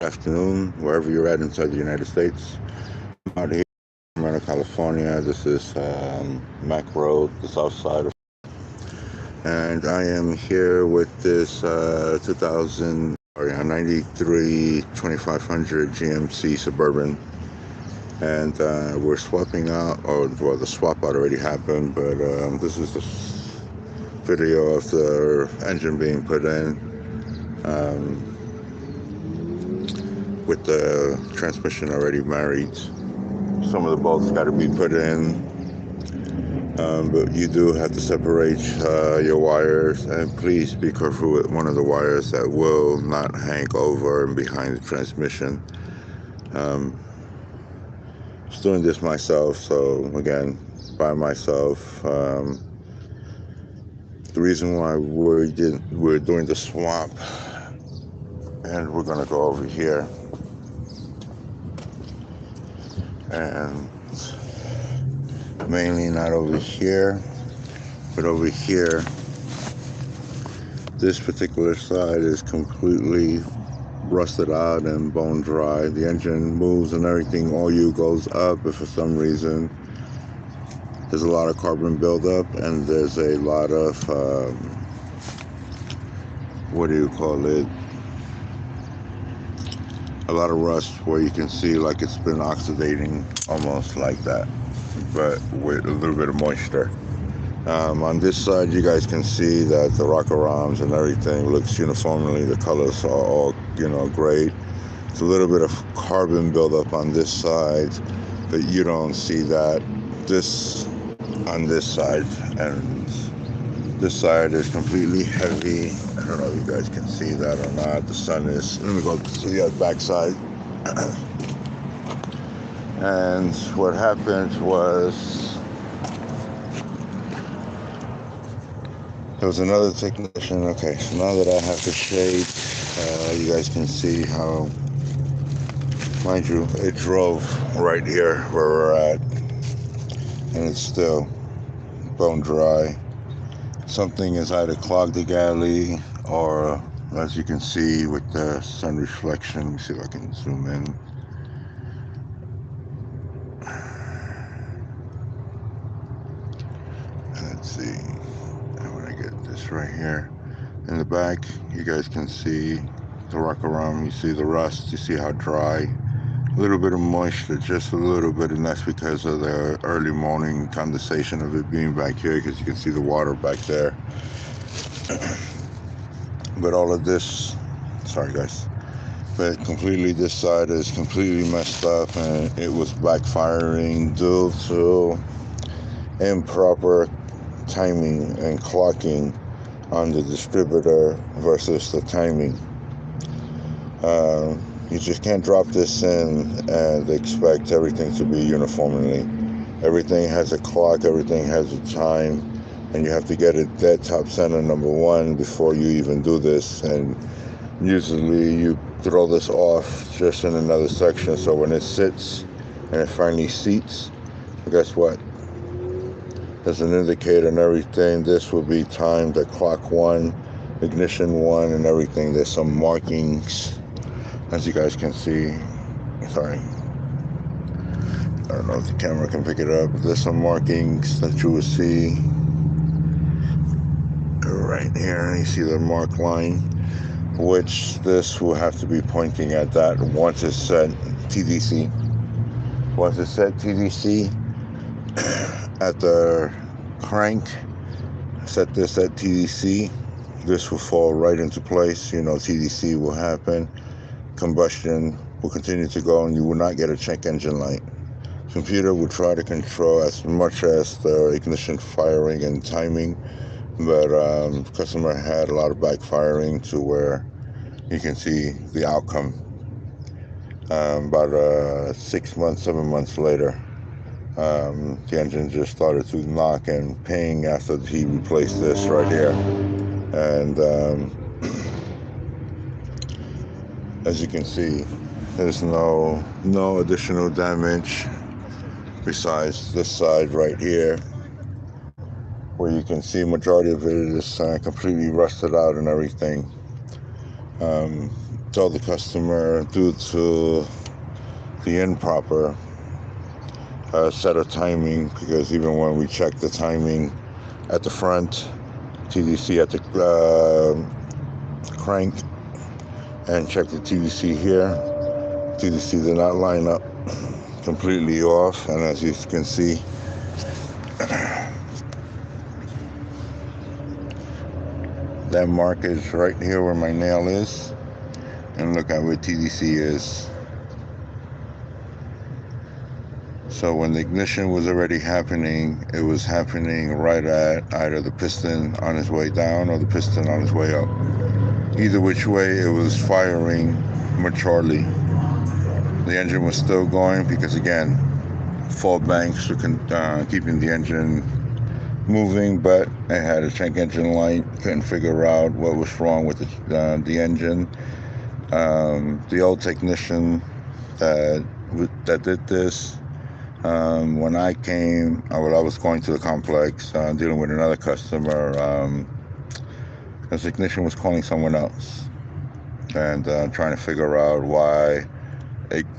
afternoon, wherever you're at inside the United States. I'm out here in Sacramento, California. This is Mac Road, the south side of, and I am here with this 93 2500 GMC Suburban, and we're swapping out, or well, the swap out already happened, but this is the video of the engine being put in. With the transmission already married. Some of the bolts got to be put in, but you do have to separate your wires, and please be careful with one of the wires that will not hang over and behind the transmission. Just doing this myself, so again, by myself. The reason why we're doing the swap, and we're gonna go over here and mainly not over here, but over here. This particular side is completely rusted out and bone dry. The engine moves and everything. Oil goes up, but for some reason there's a lot of carbon buildup, and there's a lot of what do you call it? A lot of rust where you can see like it's been oxidating, almost like that, but with a little bit of moisture. On this side, you guys can see that the rocker arms and everything looks uniformly. The colors are all, great. It's a little bit of carbon buildup on this side, but you don't see that. This on this side, and this side is completely heavy. I don't know if you guys can see that or not. The sun is. Let me go to the back side. And what happened was, there was another technician. Okay, so now that I have the shade, you guys can see how, mind you, it drove right here where we're at, and it's still bone dry. Something is either clogged the galley, or as you can see with the sun reflection, let me see if I can zoom in. Let's see. I'm gonna get this right here. In the back, you guys can see the rocker arm. You see the rust. You see how dry. A little bit of moisture, just a little bit, and that's because of the early morning condensation of it being back here, because you can see the water back there. But all of this, sorry guys, but completely this side is completely messed up, and it was backfiring due to improper timing and clocking on the distributor versus the timing. You just can't drop this in and expect everything to be uniformly. Everything has a clock, everything has a time, and you have to get it dead top center, number one, before you even do this. And usually you throw this off just in another section, so when it sits and it finally seats, guess what? There's an indicator and everything. This will be timed at clock 1, ignition 1, and everything. There's some markings, as you guys can see. Sorry, I don't know if the camera can pick it up. There's some markings that you will see right here. You see the mark line, which this will have to be pointing at that once it's set TDC. Once it's set TDC, at the crank, set this at TDC, this will fall right into place. TDC will happen, combustion will continue to go, and you will not get a check engine light. Computer will try to control as much as the ignition firing and timing, but customer had a lot of backfiring to where you can see the outcome. About 6 months, 7 months later, the engine just started to knock and ping after he replaced this right here. And as you can see, there's no additional damage besides this side right here, where you can see majority of it is completely rusted out and everything. told the customer, due to the improper set of timing, because even when we check the timing at the front, TDC at the crank, and check the TDC here, TDC did not line up, completely off. And as you can see, that mark is right here where my nail is, and look at where TDC is. So when the ignition was already happening, it was happening right at either the piston on its way down or the piston on its way up. Either which way, it was firing maturely. The engine was still going because, again, fault banks were keeping the engine moving, but it had a check engine light. Couldn't figure out what was wrong with the engine. The old technician that did this, when I came, I was going to the complex, dealing with another customer. The technician was calling someone else and trying to figure out why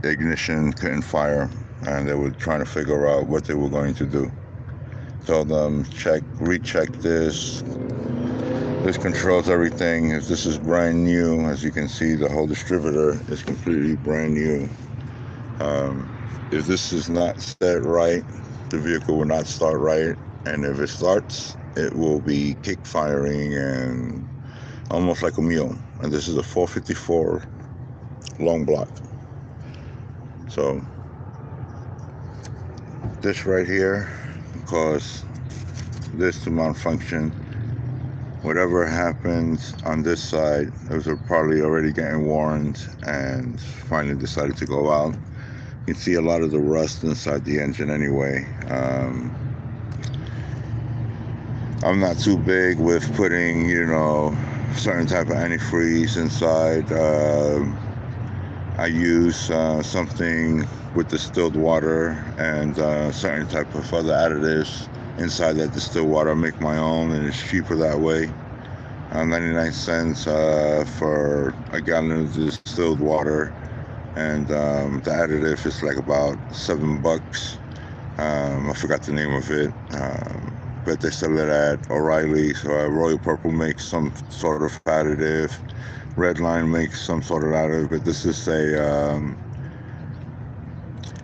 ignition couldn't fire, and they were trying to figure out what they were going to do. Told them, recheck this. This controls everything. If this is brand new, as you can see, the whole distributor is completely brand new. If this is not set right, the vehicle will not start right, and if it starts, it will be kick firing and almost like a mule. And this is a 454 long block. So this right here cause this to malfunction. Whatever happens on this side, it was probably already getting warned and finally decided to go out. You can see a lot of the rust inside the engine anyway. I'm not too big with putting, certain type of antifreeze inside. I use something with distilled water and certain type of other additives inside that distilled water. I make my own, and it's cheaper that way. 99 cents for a gallon of distilled water, and the additive is like about $7. I forgot the name of it, but they sell it at O'Reilly. So Royal Purple makes some sort of additive, Redline makes some sort of additive, but this is an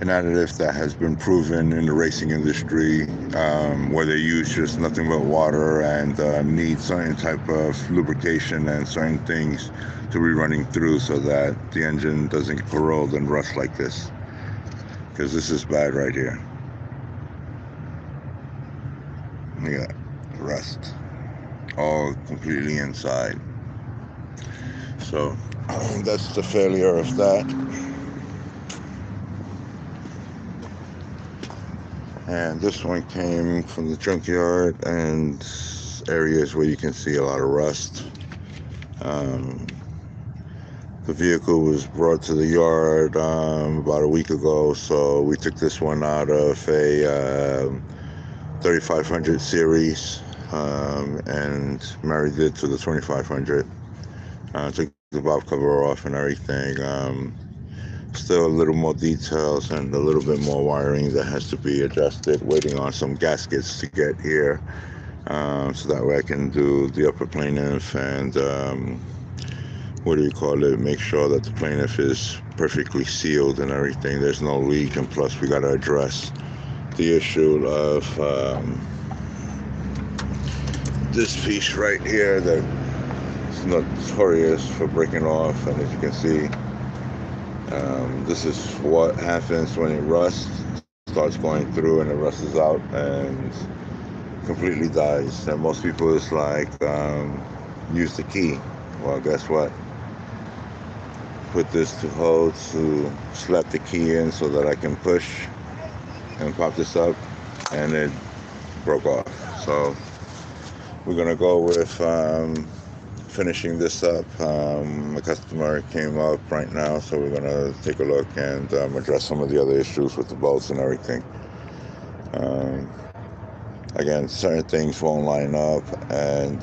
additive that has been proven in the racing industry, where they use just nothing but water and need certain type of lubrication and certain things to be running through so that the engine doesn't corrode and rust like this, because this is bad right here. Look at that rust, all completely inside. So that's the failure of that. And this one came from the junkyard and areas where you can see a lot of rust. The vehicle was brought to the yard about a week ago, so we took this one out of a 3500 series and married it to the 2500. Took the valve cover off and everything. Still a little more details and a little bit more wiring that has to be adjusted. Waiting on some gaskets to get here, so that way I can do the upper plaintiff and make sure that the plaintiff is perfectly sealed and everything. There's no leak, and plus we got to address the issue of this piece right here that is notorious for breaking off. And as you can see, this is what happens when it rusts, starts going through and it rusts out and completely dies. And most people is like, use the key. Well, guess what? Put this to hold to slap the key in so that I can push and pop this up, and it broke off. So we're gonna go with finishing this up. My customer came up right now, so we're gonna take a look and address some of the other issues with the bolts and everything. again, certain things won't line up, and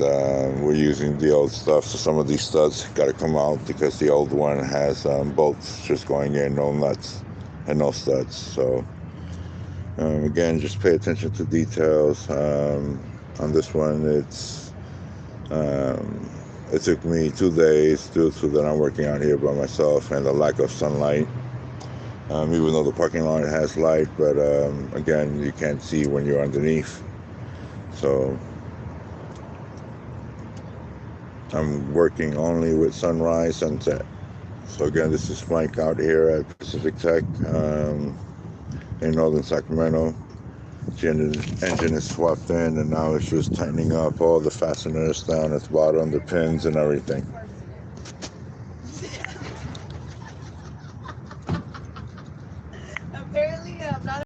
we're using the old stuff, so some of these studs got to come out because the old one has bolts just going in, no nuts and no studs. So again, just pay attention to details. On this one, it took me 2 days due to that I'm working out here by myself and the lack of sunlight. Even though the parking lot has light, but again, you can't see when you're underneath. So I'm working only with sunrise, sunset. So again, this is Mike out here at Pacific Tech in northern Sacramento. The engine is swapped in, and now it's just tightening up all the fasteners down at the bottom, the pins and everything.